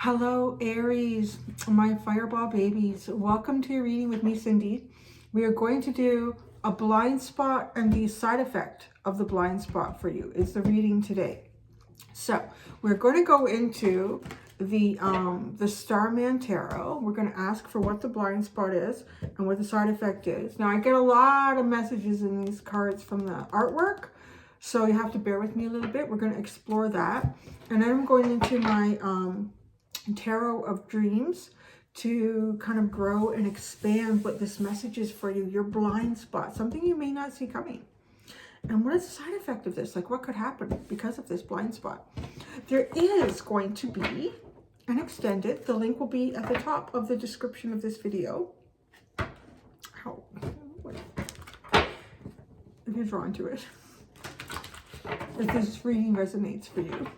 Hello, Aries, my fireball babies. Welcome to your reading with me, Cindy. We are going to do a blind spot and the side effect of the blind spot for you is the reading today. So we're going to go into the Starman Tarot. We're going to ask for what the blind spot is and what the side effect is. Now, I get a lot of messages in these cards from the artwork, so you have to bear with me a little bit. We're going to explore that. And then I'm going into my tarot of dreams to kind of grow and expand what this message is for you, your blind spot, something you may not see coming. And what is the side effect of this? Like, what could happen because of this blind spot? There is going to be an extended, the link will be at the top of the description of this video. How, if you're drawn to it, if this reading resonates for you.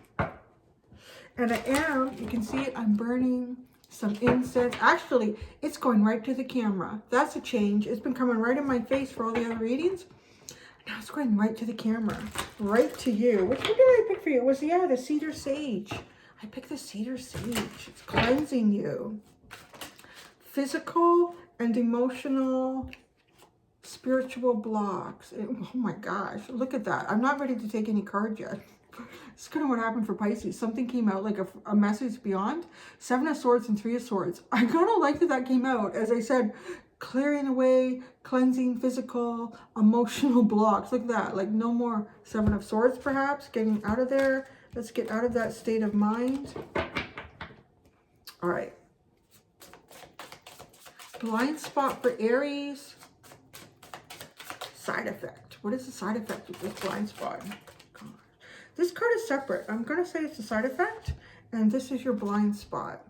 And you can see it, I'm burning some incense. Actually, it's going right to the camera. That's a change. It's been coming right in my face for all the other readings. Now it's going right to the camera, right to you. Which one did I pick for you? It was, the cedar sage. I picked the cedar sage. It's cleansing you. Physical and emotional, spiritual blocks. Oh my gosh, look at that. I'm not ready to take any cards yet. It's kind of what happened for Pisces. Something came out like a message beyond. 7 of Swords and 3 of Swords. I kind of like that came out. As I said, clearing away, cleansing physical, emotional blocks. Look at that. Like no more 7 of Swords perhaps. Getting out of there. Let's get out of that state of mind. All right. Blind spot for Aries. Side effect. What is the side effect of this blind spot? This card is separate. I'm going to say it's a side effect, and this is your blind spot.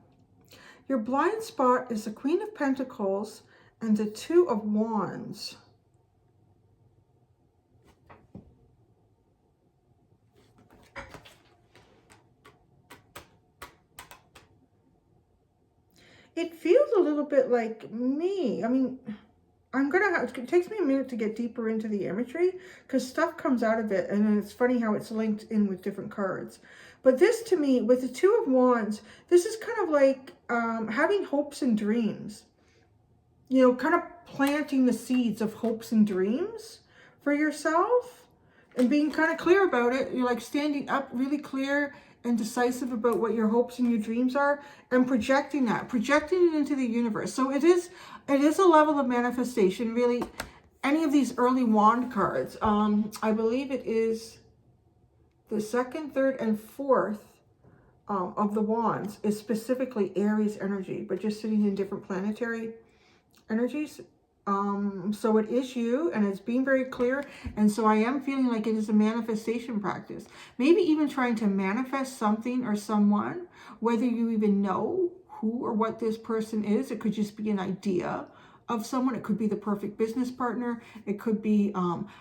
Your blind spot is the Queen of Pentacles and the 2 of Wands. It feels a little bit like me. I mean, it takes me a minute to get deeper into the imagery because stuff comes out of it, and then it's funny how it's linked in with different cards. But this, to me, with the 2 of Wands, this is kind of like having hopes and dreams. You know, kind of planting the seeds of hopes and dreams for yourself and being kind of clear about it. You're like standing up really clear and decisive about what your hopes and your dreams are and projecting it into the universe. So it is a level of manifestation, really. Any of these early wand cards, I believe it is the 2nd, 3rd, and 4th of the wands is specifically Aries energy, but just sitting in different planetary energies. So it is you, and it's being very clear. And so I am feeling like it is a manifestation practice. Maybe even trying to manifest something or someone, whether you even know who or what this person is. It could just be an idea of someone. It could be the perfect business partner. It could be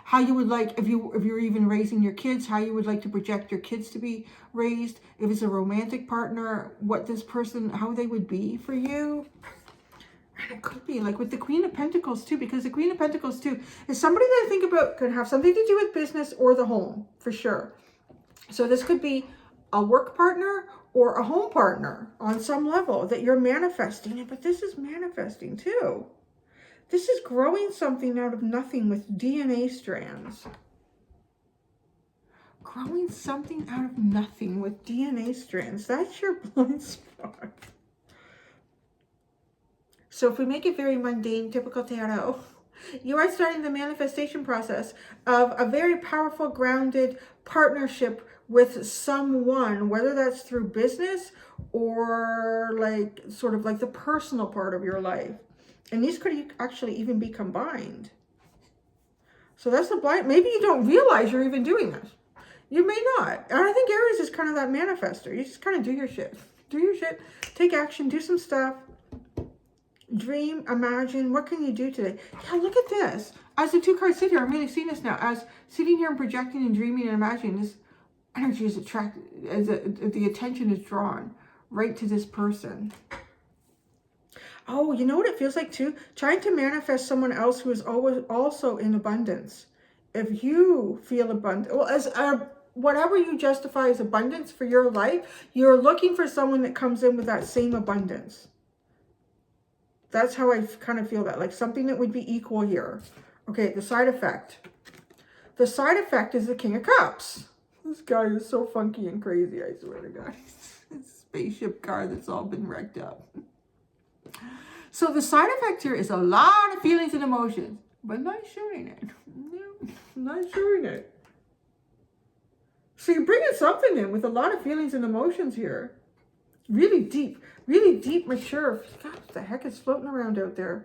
how you would like, if you're even raising your kids, how you would like to project your kids to be raised. If it's a romantic partner, what this person, how they would be for you. And it could be like with the Queen of Pentacles too, because the Queen of Pentacles too is somebody that I think about could have something to do with business or the home for sure. So this could be a work partner or a home partner on some level that you're manifesting. But this is manifesting too. This is growing something out of nothing with DNA strands. Growing something out of nothing with DNA strands. That's your blind spot. So if we make it very mundane, typical tarot, you are starting the manifestation process of a very powerful, grounded partnership with someone, whether that's through business or like sort of like the personal part of your life. And these could actually even be combined. So that's the blind. Maybe you don't realize you're even doing this. You may not. And I think Aries is kind of that manifester. You just kind of do your shit. Do your shit. Take action. Do some stuff. Dream, imagine, what can you do today? Yeah, look at this. As the 2 cards sit here, I'm really seeing this now. As sitting here and projecting and dreaming and imagining, this energy is attracted, as the attention is drawn right to this person. Oh, you know what it feels like too? Trying to manifest someone else who is always also in abundance. If you feel abundant, well, whatever you justify as abundance for your life, you're looking for someone that comes in with that same abundance. That's how I kind of feel that, like something that would be equal here. Okay, the side effect. The side effect is the King of Cups. This guy is so funky and crazy, I swear to God. It's a spaceship car that's all been wrecked up. So the side effect here is a lot of feelings and emotions, but not showing it. No, not showing it. So you're bringing something in with a lot of feelings and emotions here. Really deep, mature. God, what the heck is floating around out there?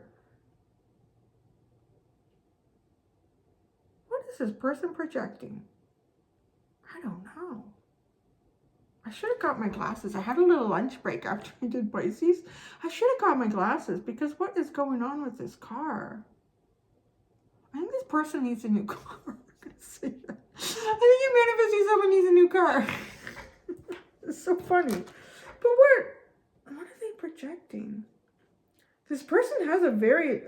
What is this person projecting? I don't know. I should have got my glasses. I had a little lunch break after I did Pisces. I should have got my glasses because what is going on with this car? I think this person needs a new car. I'm going to say that. I think you're manifesting someone needs a new car. It's so funny. But what are they projecting? This person has a very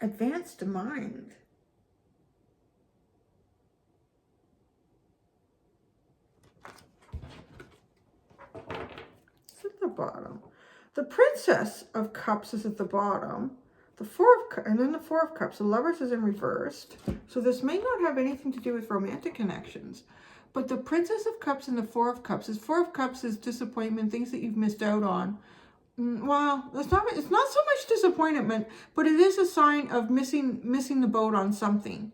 advanced mind. It's at the bottom. The Princess of Cups is at the bottom. The and then the Four of Cups. The Lovers is in reversed. So this may not have anything to do with romantic connections. But the Princess of Cups and the Four of Cups is disappointment, things that you've missed out on. Well, it's not so much disappointment, but it is a sign of missing the boat on something.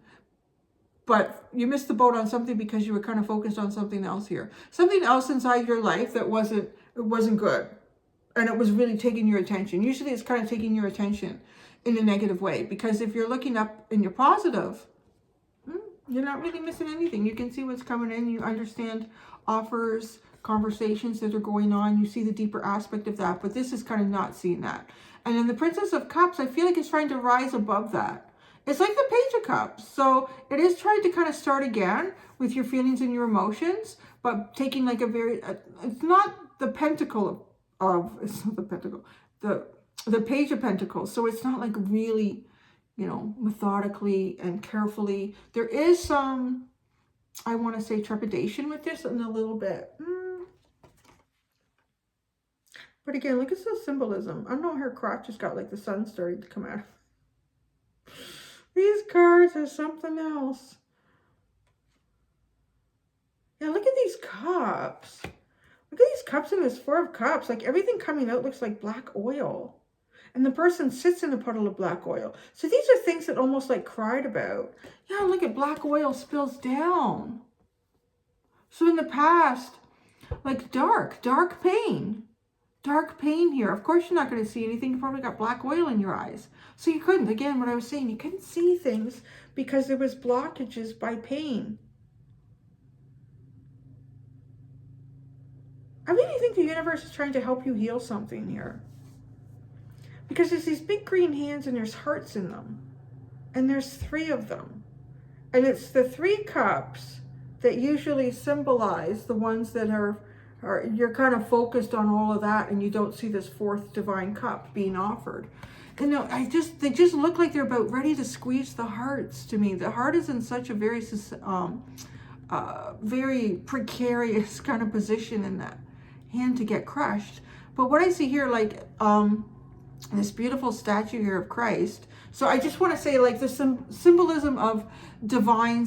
But you missed the boat on something because you were kind of focused on something else here. Something else inside your life that wasn't good. And it was really taking your attention. Usually it's kind of taking your attention in a negative way. Because if you're looking up in your positive, you're not really missing anything. You can see what's coming in. You understand offers, conversations that are going on. You see the deeper aspect of that. But this is kind of not seeing that. And then the Princess of Cups, I feel like it's trying to rise above that. It's like the Page of Cups. So it is trying to kind of start again with your feelings and your emotions. But taking like a very, it's not the Pentacle it's not the Pentacle. The Page of Pentacles. So it's not like really, methodically and carefully. There is some, I want to say, trepidation with this and a little bit. But again, look at the symbolism. I don't know, her crotch has got like the sun starting to come out. These cards are something else. Yeah, look at these cups. Look at these cups and this Four of Cups. Like everything coming out looks like black oil. And the person sits in a puddle of black oil. So these are things that almost like cried about. Yeah, look at black oil spills down. So in the past, like dark pain. Dark pain here. Of course you're not going to see anything. You probably got black oil in your eyes. So you couldn't, again, what I was saying, you couldn't see things because there was blockages by pain. I really think the universe is trying to help you heal something here. Because there's these big green hands and there's hearts in them. And there's 3 of them. And it's the 3 cups that usually symbolize the ones that are you're kind of focused on all of that and you don't see this 4th divine cup being offered. And they just look like they're about ready to squeeze the hearts to me. The heart is in such a very precarious kind of position in that hand to get crushed. But what I see here, like this beautiful statue here of Christ. So I just want to say, like, the symbolism of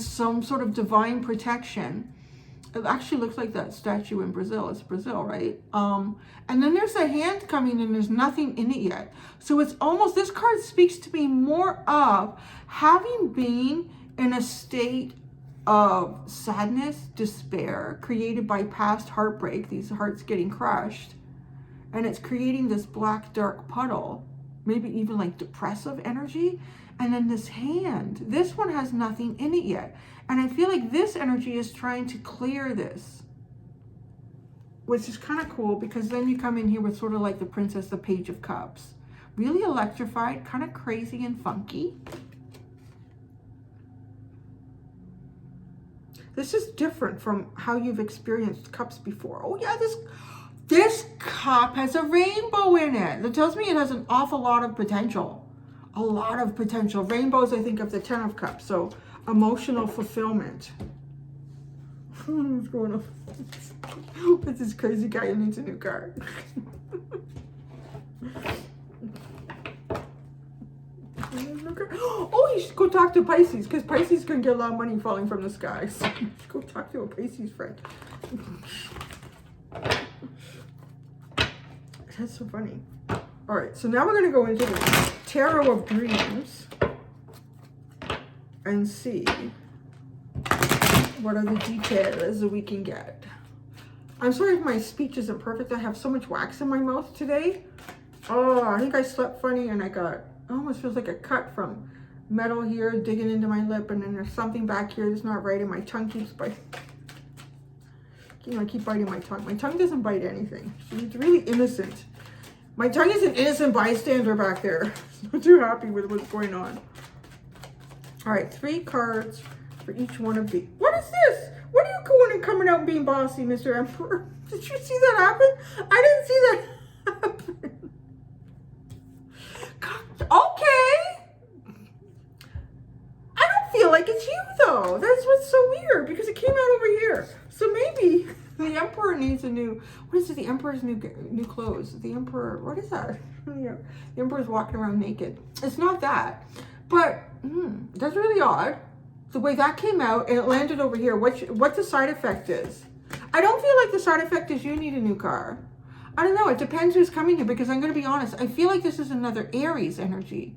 some sort of divine protection. It actually looks like that statue in Brazil. It's Brazil, right? And then there's a hand coming and there's nothing in it yet. So it's almost, this card speaks to me more of having been in a state of sadness, despair, created by past heartbreak, these hearts getting crushed. And it's creating this black, dark puddle, maybe even like depressive energy. And then this hand, this one has nothing in it yet. And I feel like this energy is trying to clear this, which is kind of cool because then you come in here with sort of like the Princess, the Page of Cups. Really electrified, kind of crazy and funky. This is different from how you've experienced cups before. Oh yeah, this cup has a rainbow in it. That tells me it has an awful lot of potential. A lot of potential. Rainbows, I think, of the 10 of Cups. So emotional fulfillment. What's going on? What's this crazy guy who needs a new car? Oh, you should go talk to Pisces, because Pisces can get a lot of money falling from the sky. So you should go talk to a Pisces friend. That's so funny. All right, so now we're going to go into the Tarot of Dreams and see what are the details that we can get. I'm sorry if my speech isn't perfect. I have so much wax in my mouth today. Oh, I think I slept funny and I got, it almost feels like a cut from metal here digging into my lip, and then there's something back here that's not right and my tongue keeps biting. You know, I keep biting my tongue. My tongue doesn't bite anything. It's really innocent. My tongue is an innocent bystander back there. Not too happy with what's going on. All right, 3 cards for each one of these. What is this? What are you going and coming out and being bossy, Mr. Emperor? Did you see that happen? I didn't see that happen. Okay. I don't feel like it's you, though. That's what's so weird, because it came out over here. So maybe the Emperor needs a new, what is it? The Emperor's new clothes. The Emperor, what is that? The Emperor's walking around naked. It's not that. But that's really odd. The way that came out and it landed over here. What the side effect is. I don't feel like the side effect is you need a new car. I don't know. It depends who's coming here, because I'm going to be honest. I feel like this is another Aries energy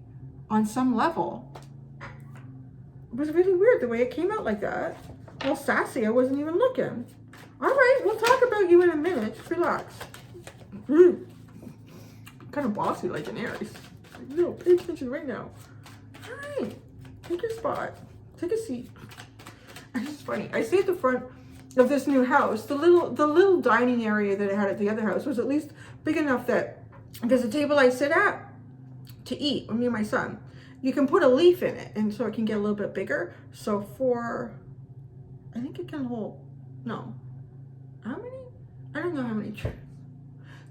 on some level. It was really weird the way it came out like that. Well, sassy. I wasn't even looking. All right. We'll talk about you in a minute. Just relax. Kind of bossy like an Aries. No, pay attention right now. All right. Take your spot. Take a seat. It's funny. I stay at the front of this new house. The little dining area that I had at the other house was at least big enough that there's a table I sit at to eat with me and my son. You can put a leaf in it, and so it can get a little bit bigger. So I think it can hold, no. How many? I don't know how many chairs.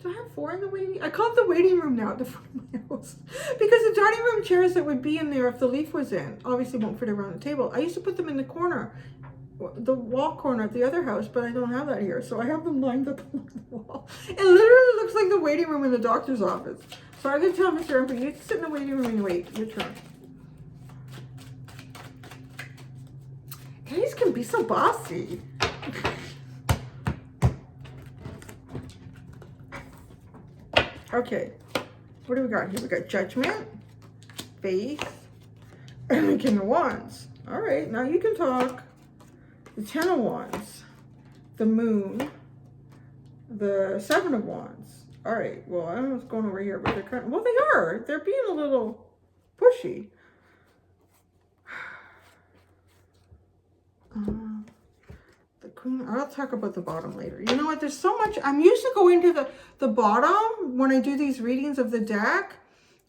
Do I have 4 in the waiting? I call it the waiting room now at the front of my house. Because the dining room chairs that would be in there if the leaf was in, obviously won't fit around the table. I used to put them in the corner, the wall corner at the other house, but I don't have that here. So I have them lined up along the wall. It literally looks like the waiting room in the doctor's office. So I could tell Mr. Emperor, you sit in the waiting room and wait. Your turn. Aries can be so bossy. Okay, what do we got here? We got Judgment, Faith, and the King of Wands. All right, now you can talk. The 10 of Wands, the Moon, the 7 of Wands. All right, well, I don't know what's going over here, but they're kind of, well, they are. They're being a little pushy. The Queen, I'll talk about the bottom later. You know what, there's so much, I'm used to going to the bottom when I do these readings of the deck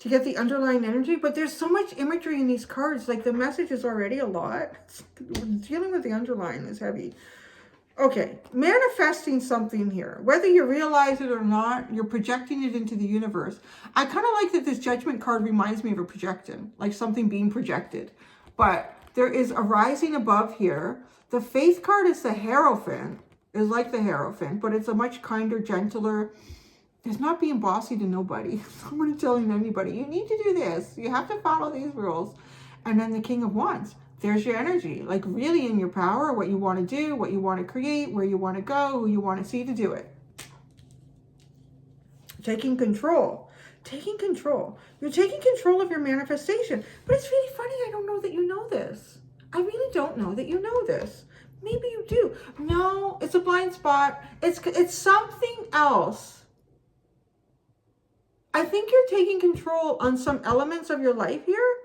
to get the underlying energy, but there's so much imagery in these cards, like the message is already a lot. Dealing with the underlying is heavy. Okay, manifesting something here. Whether you realize it or not, you're projecting it into the universe. I kind of like that this Judgment card reminds me of a projection, like something being projected. But there is a rising above here. The Faith card is the Hierophant, is like the Hierophant, but it's a much kinder, gentler. It's not being bossy to nobody. Somebody telling anybody, you need to do this. You have to follow these rules. And then the King of Wands. There's your energy. Like really in your power, what you want to do, what you want to create, where you want to go, who you want to see to do it. Taking control. Taking control. You're taking control of your manifestation. But it's really funny. I don't know that you know this. I really don't know that you know this. Maybe you do. No, it's a blind spot. It's something else. I think you're taking control on some elements of your life here,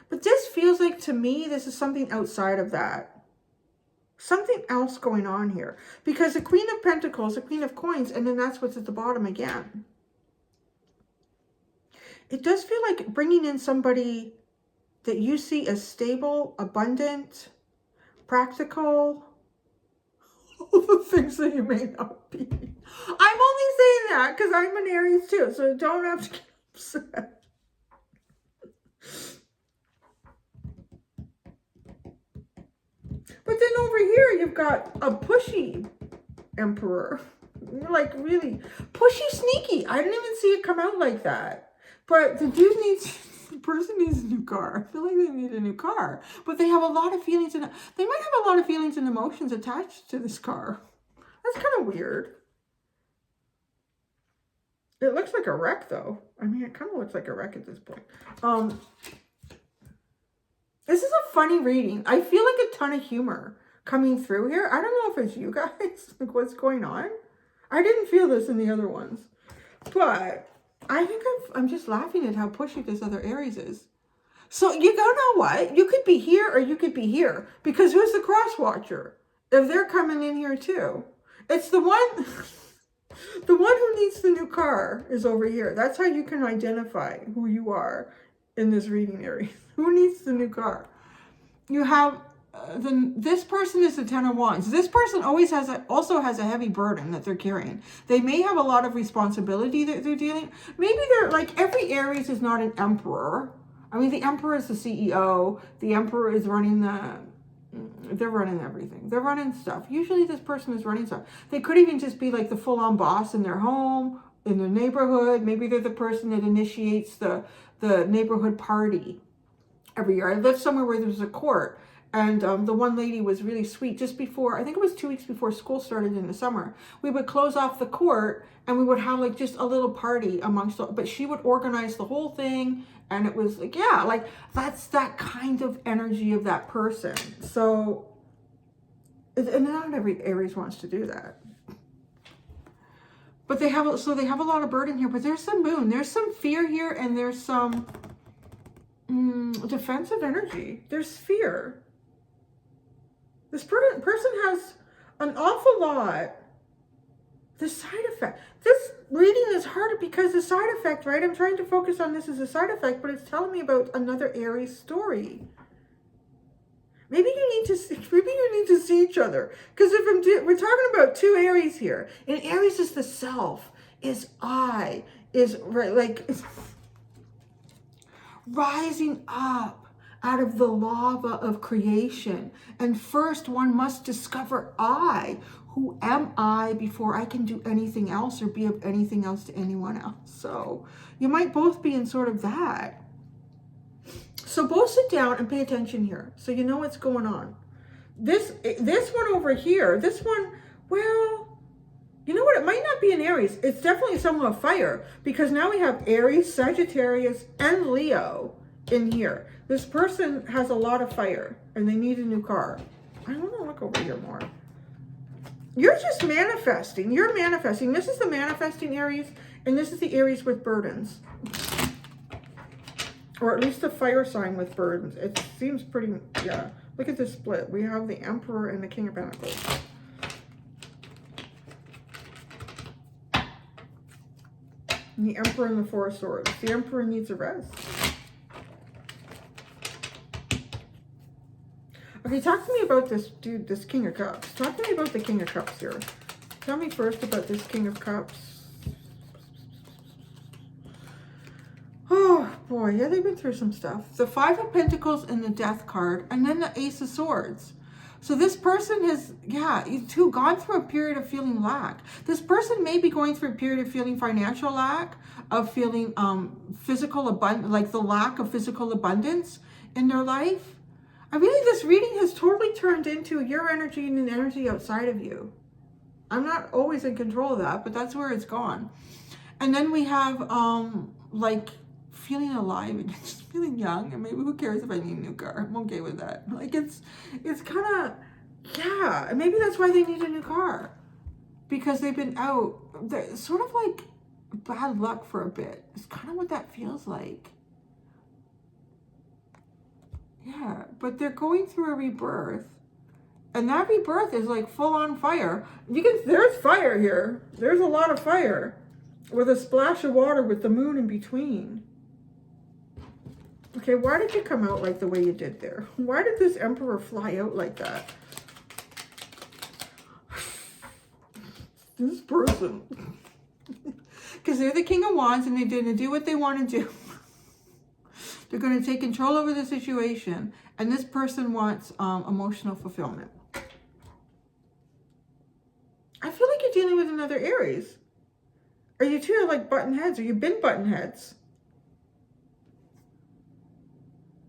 but this feels like, to me, this is something outside of that. Something else going on here. Because the Queen of Pentacles, the Queen of Coins, and then that's what's at the bottom again. It does feel like bringing in somebody that you see as stable, abundant, practical, all the things that you may not be. I'm only saying that because I'm an Aries too, so don't have to get upset. But then over here, you've got a pushy emperor. Like, really pushy, sneaky. I didn't even see it come out like that. But the dude needs, the person needs a new car. I feel like they need a new car. But they have a lot of feelings, and they might have a lot of feelings and emotions attached to this car. That's kind of weird. It looks like a wreck, though. I mean, it kind of looks like a wreck at this point. This is a funny reading. I feel like a ton of humor coming through here. I don't know if it's you guys, like what's going on. I didn't feel this in the other ones, but I think I'm just laughing at how pushy this other Aries is. So you don't know what? You could be here or you could be here, because who's the cross watcher? If they're coming in here too. It's the one, the one who needs the new car is over here. That's how you can identify who you are in this reading, Aries. Who needs the new car? You have this person is the Ten of Wands. This person always also has a heavy burden that they're carrying. They may have a lot of responsibility that they're dealing. Maybe they're like, every Aries is not an emperor. I mean, the emperor is the CEO. The emperor is running they're running everything. They're running stuff. Usually this person is running stuff. They could even just be like the full-on boss in their home, in their neighborhood. Maybe they're the person that initiates the neighborhood party every year. I lived somewhere where there was a court, and the one lady was really sweet. Just before, I think it was 2 weeks before school started in the summer, we would close off the court and we would have like just a little party amongst, but she would organize the whole thing. And it was like, yeah, like that's that kind of energy of that person. So, and not every Aries wants to do that. But they have a lot of burden here, but there's some moon, there's some fear here, and there's some defensive energy. There's fear. This person has an awful lot. The side effect. This reading is harder because the side effect, right? I'm trying to focus on this as a side effect, but it's telling me about another Aries story. Maybe you need to see each other. Because we're talking about two Aries here. And Aries is the self, is I, is like rising up out of the lava of creation. And first one must discover I. Who am I before I can do anything else or be of anything else to anyone else? So you might both be in sort of that. So both sit down and pay attention here, so you know what's going on. This one over here, this one, well, you know what? It might not be an Aries. It's definitely someone of fire, because now we have Aries, Sagittarius, and Leo in here. This person has a lot of fire, and they need a new car. I want to look over here more. You're just manifesting. You're manifesting. This is the manifesting Aries, and this is the Aries with burdens. Or at least the fire sign with burdens. It seems pretty, yeah. Look at this split. We have the Emperor and the King of Pentacles. And the Emperor and the Four of Swords. The Emperor needs a rest. Okay, talk to me about this dude, this King of Cups. Talk to me about the King of Cups here. Tell me first about this King of Cups. Oh, boy. Yeah, they've been through some stuff. The Five of Pentacles and the Death card. And then the Ace of Swords. So this person has, yeah, too, gone through a period of feeling lack. This person may be going through a period of feeling financial lack, of feeling physical abundance, like the lack of physical abundance in their life. I really, this reading has totally turned into your energy and an energy outside of you. I'm not always in control of that, but that's where it's gone. And then we have, like, feeling alive and just feeling young. And maybe who cares if I need a new car? I'm okay with that. Like, it's kind of, yeah. And maybe that's why they need a new car. Because they've been out. They're sort of like bad luck for a bit. It's kind of what that feels like. Yeah, but they're going through a rebirth, and that rebirth is like full on fire. There's fire here. There's a lot of fire with a splash of water with the moon in between. Okay, why did you come out like the way you did there? Why did this Emperor fly out like that? This person. Because they're the King of Wands and they're going to do what they want to do. They're going to take control over the situation, and this person wants emotional fulfillment. another Aries? Are you two are like button heads, or you've been button heads?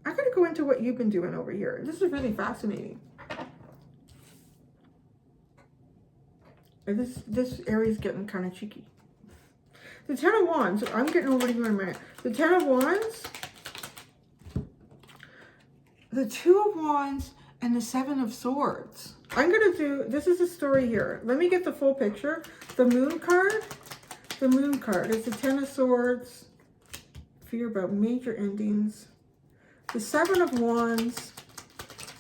I gotta go into what you've been doing over here. This is really fascinating. This Aries getting kind of cheeky. The Ten of Wands, I'm getting over to you in a minute. The Ten of Wands, the Two of Wands, and the Seven of Swords. I'm going to do, this is a story here. Let me get the full picture. The Moon card is the Ten of Swords, fear about major endings. The Seven of Wands,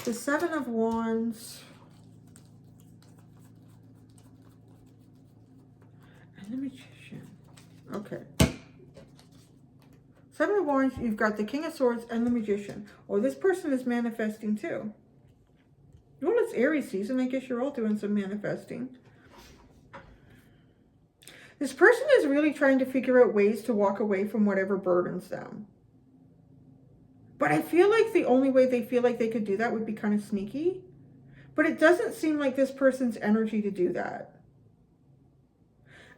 and the Magician. Okay. Seven of Wands, you've got the King of Swords and the Magician. Oh, this person is manifesting too. Well, it's Aries season. I guess you're all doing some manifesting. This person is really trying to figure out ways to walk away from whatever burdens them. But I feel like the only way they feel like they could do that would be kind of sneaky. But it doesn't seem like this person's energy to do that.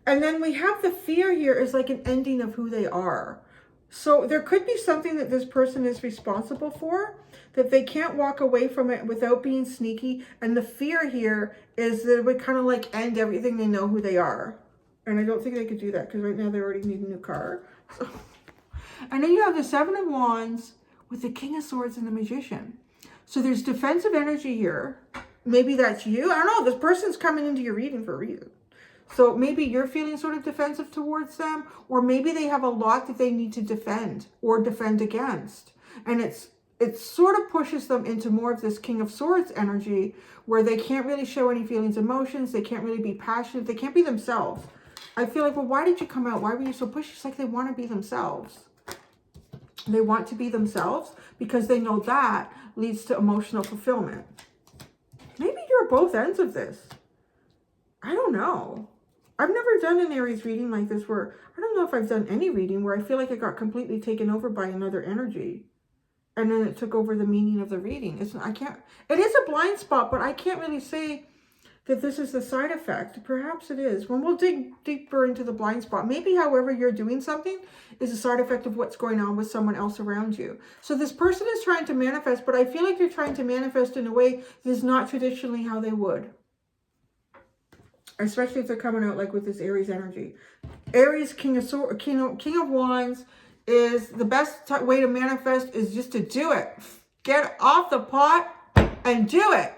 And then we have the fear here is like an ending of who they are. So there could be something that this person is responsible for, that they can't walk away from it without being sneaky. And the fear here is that it would kind of like end everything they know who they are. And I don't think they could do that because right now they already need a new car. So. And then you have the Seven of Wands with the King of Swords and the Magician. So there's defensive energy here. Maybe that's you. I don't know. This person's coming into your reading for a reason. So maybe you're feeling sort of defensive towards them, or maybe they have a lot that they need to defend or defend against. And it sort of pushes them into more of this King of Swords energy where they can't really show any feelings, emotions. They can't really be passionate. They can't be themselves. I feel like, well, why did you come out? Why were you so pushy? It's like they want to be themselves. They want to be themselves because they know that leads to emotional fulfillment. Maybe you're both ends of this. I don't know. I've never done an Aries reading like this where, I don't know if I've done any reading where I feel like it got completely taken over by another energy. And then it took over the meaning of the reading. It is a blind spot, but I can't really say that this is the side effect. Perhaps it is. When we'll dig deeper into the blind spot, maybe however you're doing something is a side effect of what's going on with someone else around you. So this person is trying to manifest, but I feel like they're trying to manifest in a way that is not traditionally how they would. Especially if they're coming out like with this Aries energy. Aries, King of Wands is the best way to manifest is just to do it. Get off the pot and do it.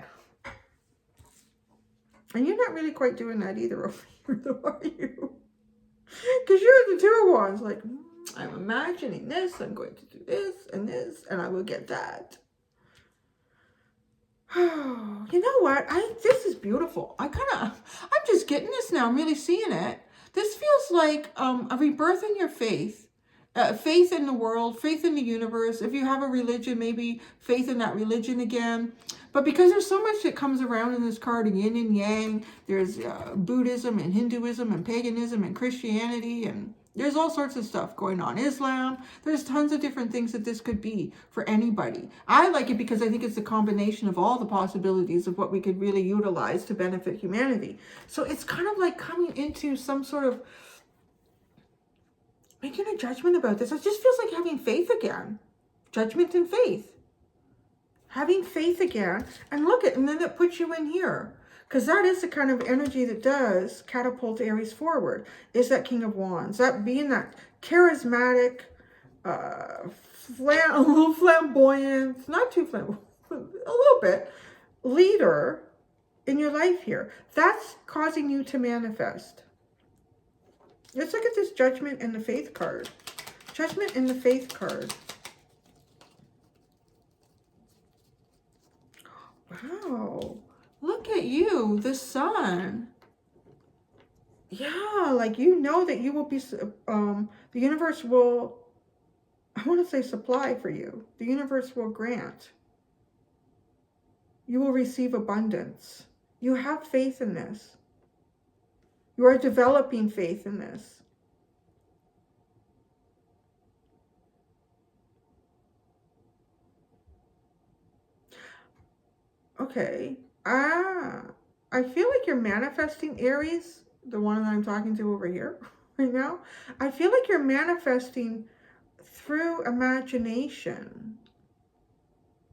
And you're not really quite doing that either over here, though, are you? Because you're the Two of Wands. Like, I'm imagining this. I'm going to do this, and I will get that. Oh, you know what? This is beautiful. I'm just getting this now. I'm really seeing it. This feels like a rebirth in your faith. Faith in the world, faith in the universe. If you have a religion, maybe faith in that religion again. But because there's so much that comes around in this card, yin and yang, there's Buddhism and Hinduism and paganism and Christianity, and there's all sorts of stuff going on. Islam, there's tons of different things that this could be for anybody. I like it because I think it's a combination of all the possibilities of what we could really utilize to benefit humanity. So it's kind of like coming into some sort of making a judgment about this. It just feels like having faith again. Judgment and faith. Having faith again. And look at, and then it puts you in here. Because that is the kind of energy that does catapult Aries forward. Is that King of Wands. That being that charismatic, a little flamboyant, not too flamboyant, a little bit, leader in your life here. That's causing you to manifest. Let's look at this Judgment and the Faith card. Judgment and the Faith card. Wow. Look at you, the Sun. Yeah, like you know that you will be, the universe will, I want to say supply for you. The universe will grant. You will receive abundance. You have faith in this. You are developing faith in this. Okay. I feel like you're manifesting, Aries. the one that I'm talking to over here right now, I feel like you're manifesting through imagination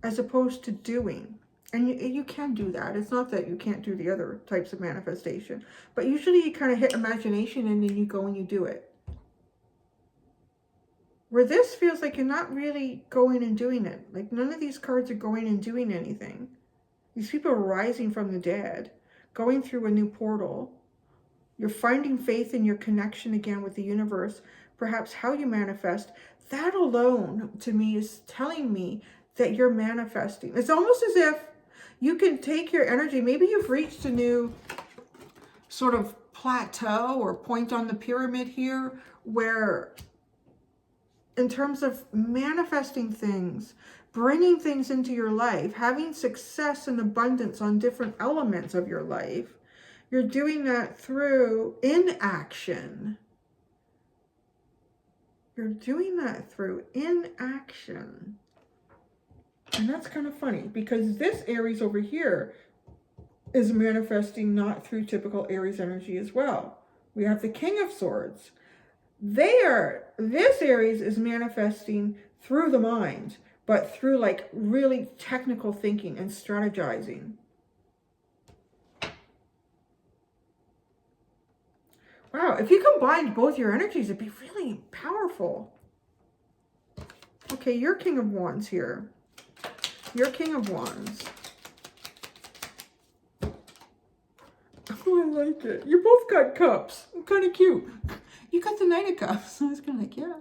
as opposed to doing. And you can do that. It's not that you can't do the other types of manifestation. But usually you kind of hit imagination and then you go and you do it. Where this feels like you're not really going and doing it. Like none of these cards are going and doing anything. These people are rising from the dead, going through a new portal. You're finding faith in your connection again with the universe. Perhaps how you manifest. That alone to me is telling me that you're manifesting. It's almost as if you can take your energy. Maybe you've reached a new sort of plateau or point on the pyramid here where in terms of manifesting things, bringing things into your life, having success and abundance on different elements of your life, you're doing that through inaction. You're doing that through inaction. And that's kind of funny because this Aries over here is manifesting not through typical Aries energy as well. We have the King of Swords. This Aries is manifesting through the mind, but through like really technical thinking and strategizing. Wow, if you combined both your energies, it'd be really powerful. Okay, you're King of Wands here. You're King of Wands. Oh, I like it. You both got cups. Kind of cute. You got the Knight of Cups. I was kind of like, yeah.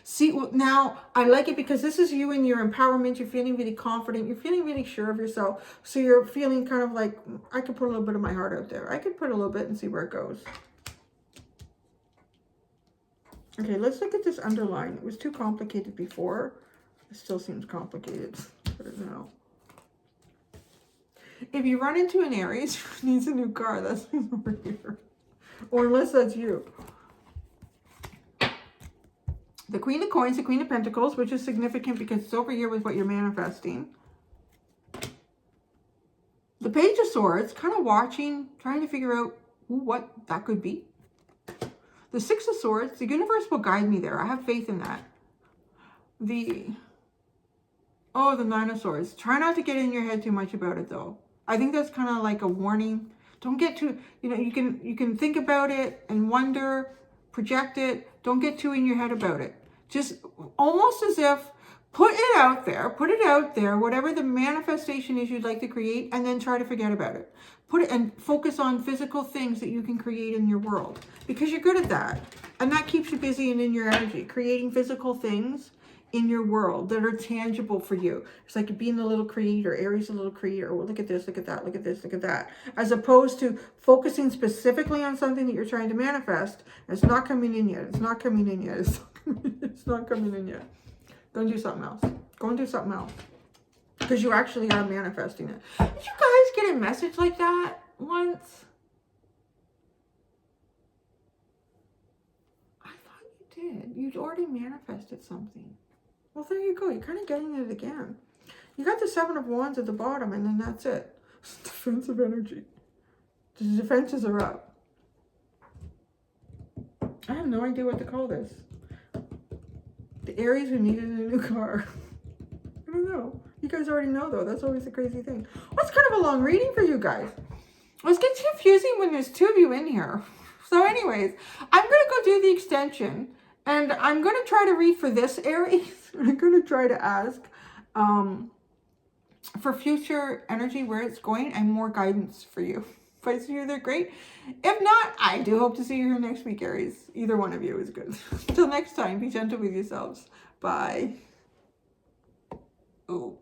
See, well, now I like it because this is you and your empowerment. You're feeling really confident. You're feeling really sure of yourself. So you're feeling kind of like, I could put a little bit of my heart out there. I could put a little bit and see where it goes. Okay, let's look at this underline. It was too complicated before. It still seems complicated for now. If you run into an Aries who needs a new car, that's who's over here. Or unless that's you. The Queen of Coins, the Queen of Pentacles, which is significant because it's over here with what you're manifesting. The Page of Swords, kind of watching, trying to figure out what that could be. The Six of Swords, the universe will guide me there. I have faith in that. The Nine of Swords. Try not to get in your head too much about it though. I think that's kind of like a warning. Don't get too, you can think about it and wonder, project it. Don't get too in your head about it. Just almost as if put it out there, whatever the manifestation is you'd like to create, and then try to forget about it. Put it and focus on physical things that you can create in your world because you're good at that. And that keeps you busy and in your energy, creating physical things in your world that are tangible for you. It's like being a little creator. Aries, a little creator. Well, look at this, look at that, look at this, look at that. As opposed to focusing specifically on something that you're trying to manifest. It's not coming in yet. It's not coming in yet. It's not coming in yet. Go and do something else. Go and do something else. Because you actually are manifesting it. Did you guys get a message like that once? I thought you did. You'd already manifested something. Well, there you go. You're kind of getting it again. You got the Seven of Wands at the bottom, and then that's it. Defensive energy. The defenses are up. I have no idea what to call this. The Aries who needed a new car. I don't know. You guys already know, though. That's always the crazy thing. Well, it's kind of a long reading for you guys. Well, it gets confusing when there's two of you in here. So anyways, I'm going to go do the extension. And I'm going to try to read for this Aries. I'm going to try to ask for future energy, where it's going, and more guidance for you. If I see you there, great. If not, I do hope to see you here next week, Aries. Either one of you is good. Till next time, be gentle with yourselves. Bye. Ooh.